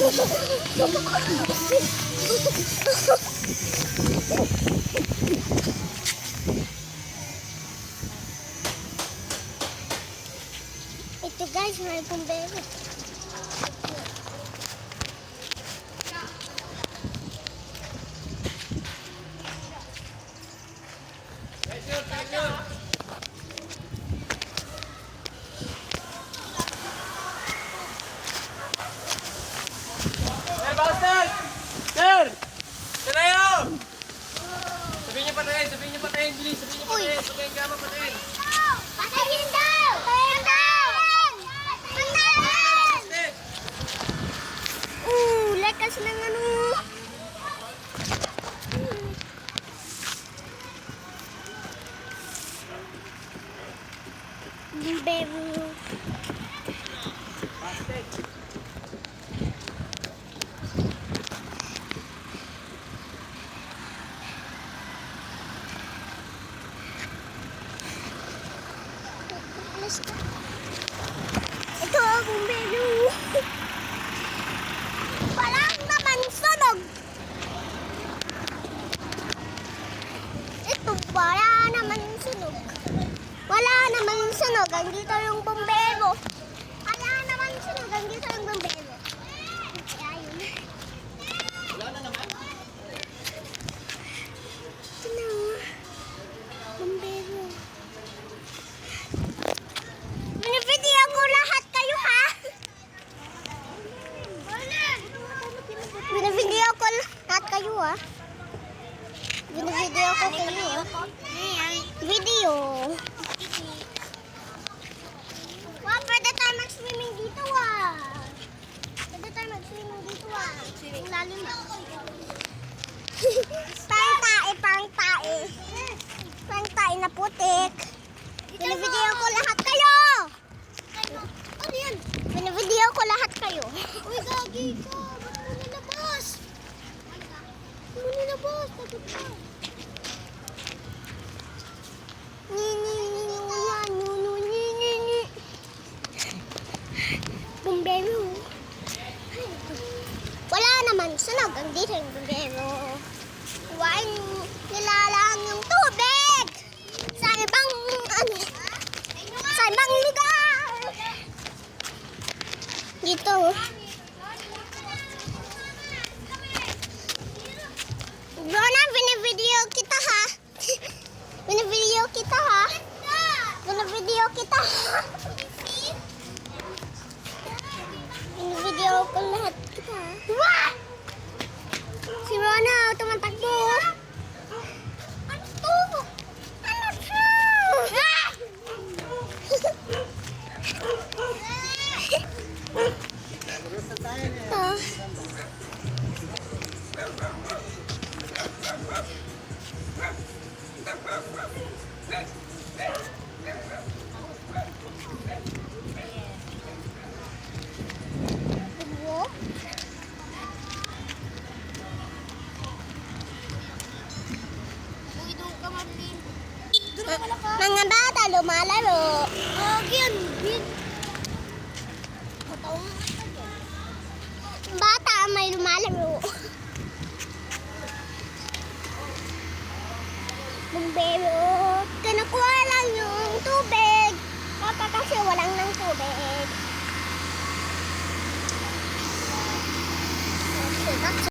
Ito guys, may bumbero. Sir! Sir ayaw! Sabihin niyo patayin, bilis, sabihin niyo patayin ka patayin. Patayin daw! Patayin daw! Patayin! Lekas ng ano. Bumbero. Ito ang bumbero. Walang naman sunog. Ito, wala naman sunog. Wala naman sunog. Andito yung bumbero. Wala naman sunog. Andito yung bumbero. Kaya yun. Wala na naman. Ito na. Bumbero. Binibidyo ko lahat kayo, ha? Binibidyo ko lahat kayo, ha? Binibidyo ko kayo, ha? Video. Wow, pwede tayo mag-swimming dito, ah. Pwede tayo mag-swimming dito, ah. Ang lalim na. Pang-tae. Pang-tae na putik. Binibidyo ko lahat kayo. Ano yan? Binibidyo ko lahat kayo. Uy, gagi ka. Ba't mo nilabas? Ba't mo nilabas? Bakit ka? Bumbero. Wala naman sunog. Ang dito yung bumbero. Huwag nilalang yung tubig. Sa ibang lugar. Dito. Rona, binibideo kita, ha? Binibideo kita, ha? Binibideo kita, ha? Binibideo ko lahat kita, ha? Si Rona, tumatakbo. Ano to? Ano to? Mga bata lumalaro. Bata may lumalaro. Bumbero. Kinukuha lang yung tubig. Kasi walang ng tubig.